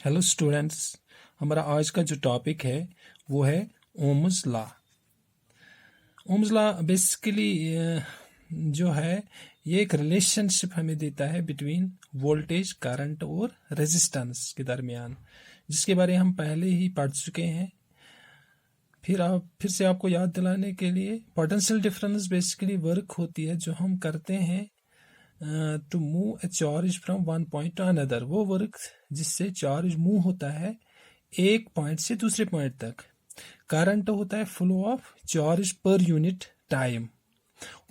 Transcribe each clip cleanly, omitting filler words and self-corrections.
Hello students, हमारा आज का जो टॉपिक है वो है Ohm's law. Ohm's law basically जो है ये एक रिलेशनशिप हमें देता है बिटवीन वोल्टेज, करंट और रेजिस्टेंस के दरमियान, जिसके बारे में हम पहले ही पढ़ चुके हैं। फिर से आपको याद दिलाने के लिए, पोटेंशियल डिफरेंस बेसिकली वर्क होती है जो हम करते हैं to move a charge from one point to another. वो वर्क जिससे चार्ज मूव होता है एक पॉइंट से दूसरे पॉइंट तक। करंट होता है flow of charge per unit time,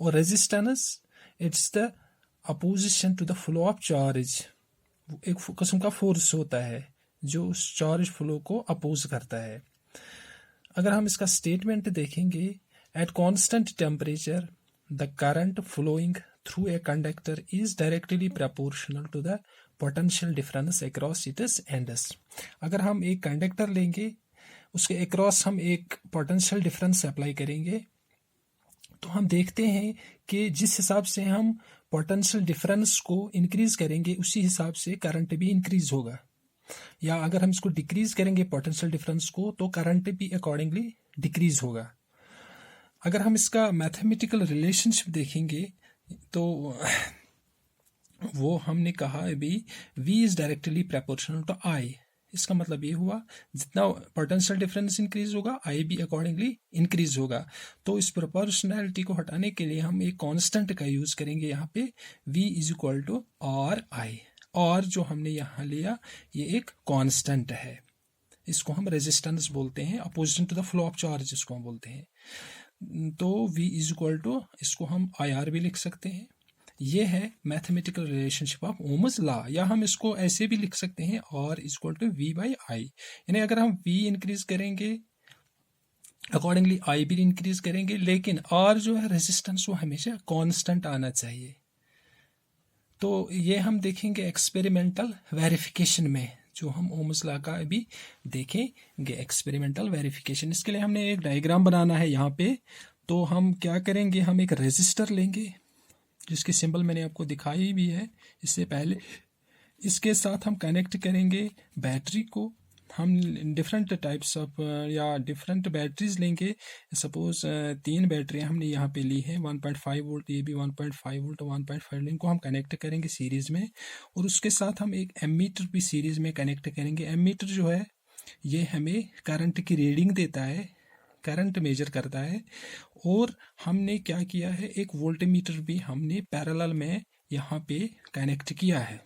और resistance it's the opposition to the flow of charge. एक किस्म का फोर्स होता है जो उस चार्ज फ्लो को अपोज करता है। अगर हम इसका स्टेटमेंट देखेंगे, at constant temperature the current flowing through a conductor is directly proportional to the potential difference across its ends। अगर हम एक कंडक्टर लेंगे, उसके अक्रॉस हम एक पोटेंशियल डिफरेंस अप्लाई करेंगे, तो हम देखते हैं कि जिस हिसाब से हम पोटेंशियल डिफरेंस को इंक्रीज करेंगे उसी हिसाब से करंट भी इंक्रीज होगा, या अगर हम इसको डिक्रीज करेंगे पोटेंशियल डिफरेंस को तो करंट भी अकॉर्डिंगली डिक्रीज होगा। अगर हम इसका मैथमेटिकल रिलेशनशिप देखेंगे तो वो हमने कहा अभी V is directly proportional to I। इसका मतलब ये हुआ जितना पोटेंशियल डिफरेंस इंक्रीज होगा I भी अकॉर्डिंगली इंक्रीज होगा। तो इस प्रोपोर्शनैलिटी को हटाने के लिए हम एक कांस्टेंट का यूज करेंगे यहाँ पे, V is equal to R I. और जो हमने यहाँ लिया ये एक कांस्टेंट है, इसको हम रेजिस्टेंस बोलते हैं, opposition to the flow of charge इसको हम बोलते हैं। तो V इज इक्वल टू, इसको हम IR भी लिख सकते हैं। ये है mathematical relationship of Ohm's law, या हम इसको ऐसे भी लिख सकते हैं R is equal to V by I. यानी अगर हम V इंक्रीज करेंगे अकॉर्डिंगली I भी इंक्रीज करेंगे, लेकिन R जो है रेजिस्टेंस वो हमेशा कांस्टेंट आना चाहिए। तो ये हम देखेंगे एक्सपेरिमेंटल वेरिफिकेशन में, जो हम ओम्स लॉ का अभी देखेंगे एक्सपेरिमेंटल वेरिफिकेशन। इसके लिए हमने एक डायग्राम बनाना है यहाँ पे। तो हम क्या करेंगे, हम एक रेजिस्टर लेंगे जिसकी सिंबल मैंने आपको दिखाई भी है इससे पहले। इसके साथ हम कनेक्ट करेंगे बैटरी को। हम डिफरेंट टाइप्स ऑफ या डिफरेंट बैटरीज लेंगे। सपोज 3 बैटरियाँ हमने यहाँ पे ली है, 1.5 वोल्ट, ये भी 1.5 वोल्ट, 1.5 इनको हम कनेक्ट करेंगे सीरीज में। और उसके साथ हम एक एमीटर भी सीरीज में कनेक्ट करेंगे। एमीटर जो है ये हमें करंट की रीडिंग देता है, करंट मेजर करता है। और हमने क्या किया है, एक वोल्ट मीटर भी हमने पैरेलल में यहाँ पे कनेक्ट किया है।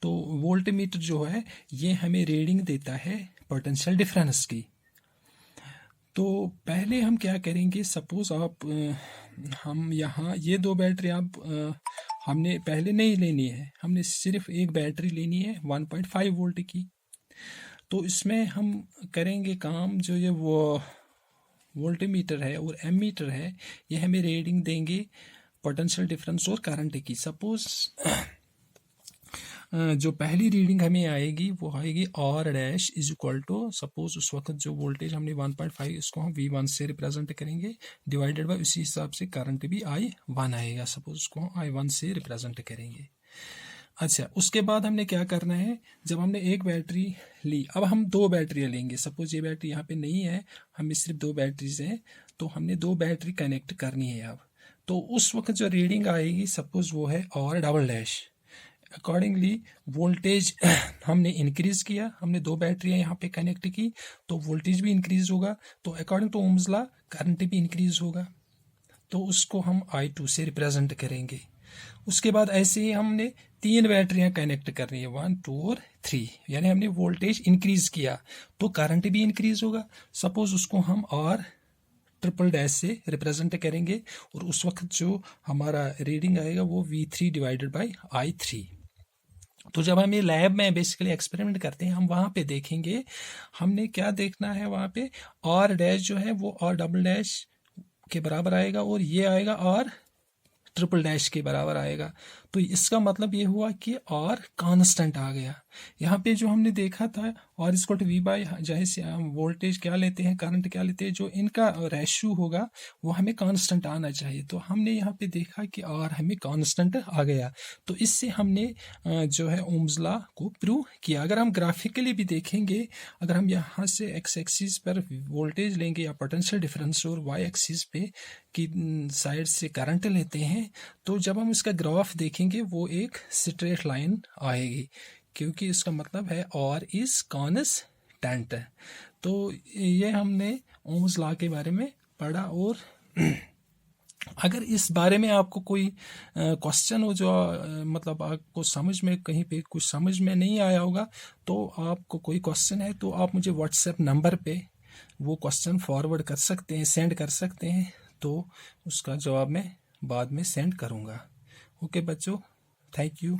तो वोल्ट मीटर जो है ये हमें रीडिंग देता है पोटेंशियल डिफरेंस की। तो पहले हम क्या करेंगे, सपोज आप हम यहाँ ये 2 बैटरी आप हमने पहले नहीं लेनी है, हमने सिर्फ एक बैटरी लेनी है 1.5 वोल्ट की। तो इसमें हम करेंगे काम, जो ये वो वोल्ट मीटर है और एमीटर है ये हमें रीडिंग देंगे पोटेंशियल डिफरेंस और करंट की। सपोज जो पहली रीडिंग हमें आएगी वो आएगी R dash is equal to, suppose उस वक्त जो वोल्टेज हमने 1.5 इसको हम V1 से रिप्रेजेंट करेंगे, डिवाइडेड बाय उसी हिसाब से करंट भी I1 आएगा, सपोज उसको हम I1 से रिप्रेजेंट करेंगे। अच्छा, उसके बाद हमने क्या करना है, जब हमने एक बैटरी ली, अब हम 2 बैटरियाँ लेंगे। सपोज ये बैटरी यहाँ पे नहीं है, हमें सिर्फ 2 बैटरीज हैं, तो हमने 2 बैटरी कनेक्ट करनी है। अब तो उस वक्त जो रीडिंग आएगी सपोज वो है R double dash. Accordingly voltage हमने इंक्रीज किया, हमने 2 बैटरियाँ यहाँ पे कनेक्ट की तो वोल्टेज भी इंक्रीज होगा, तो according to Ohm's law current भी इंक्रीज होगा, तो उसको हम I2 से रिप्रेजेंट करेंगे। उसके बाद ऐसे ही हमने 3 बैटरियाँ कनेक्ट करनी है, 1, 2 और 3, यानी हमने वोल्टेज इंक्रीज किया तो करंट भी इंक्रीज होगा। सपोज उसको हम R ट्रिपल डैश से रिप्रेजेंट करेंगे, और उस वक्त जो हमारा रीडिंग आएगा वो V3 डिवाइडेड बाई I3। तो जब हम ये लैब में बेसिकली एक्सपेरिमेंट करते हैं, हम वहाँ पे देखेंगे हमने क्या देखना है, वहाँ पे R डैश जो है वो R डबल डैश के बराबर आएगा और ये आएगा R ट्रिपल डैश के बराबर आएगा। तो इसका मतलब ये हुआ कि R कांस्टेंट आ गया। यहाँ पे जो हमने देखा था R is equal to V by, जैसे हम वोल्टेज क्या लेते हैं, करंट क्या लेते हैं, जो इनका रेशियो होगा वो हमें कांस्टेंट आना चाहिए। तो हमने यहाँ पे देखा कि R हमें कांस्टेंट आ गया, तो इससे हमने जो है ओम्स लॉ को प्रूव किया। अगर हम ग्राफिकली भी देखेंगे, अगर हम यहाँ से एक्स एक्सिस पर वोल्टेज लेंगे या पोटेंशियल डिफरेंस और वाई एक्सिस पे की साइड से करंट लेते हैं, तो जब हम इसका ग्राफ देखेंगे वो एक स्ट्रेट लाइन आएगी, क्योंकि इसका मतलब है R इज कांस्टेंट। तो ये हमने ओम्स लॉ के बारे में पढ़ा। और अगर इस बारे में आपको कोई क्वेश्चन हो, जो मतलब आपको समझ में कहीं पे कुछ समझ में नहीं आया होगा, तो आपको कोई क्वेश्चन है तो आप मुझे व्हाट्सएप नंबर पे वो क्वेश्चन फॉरवर्ड कर सकते हैं, सेंड कर सकते हैं, तो उसका जवाब मैं बाद में सेंड करूँगा। ओके बच्चों, थैंक यू।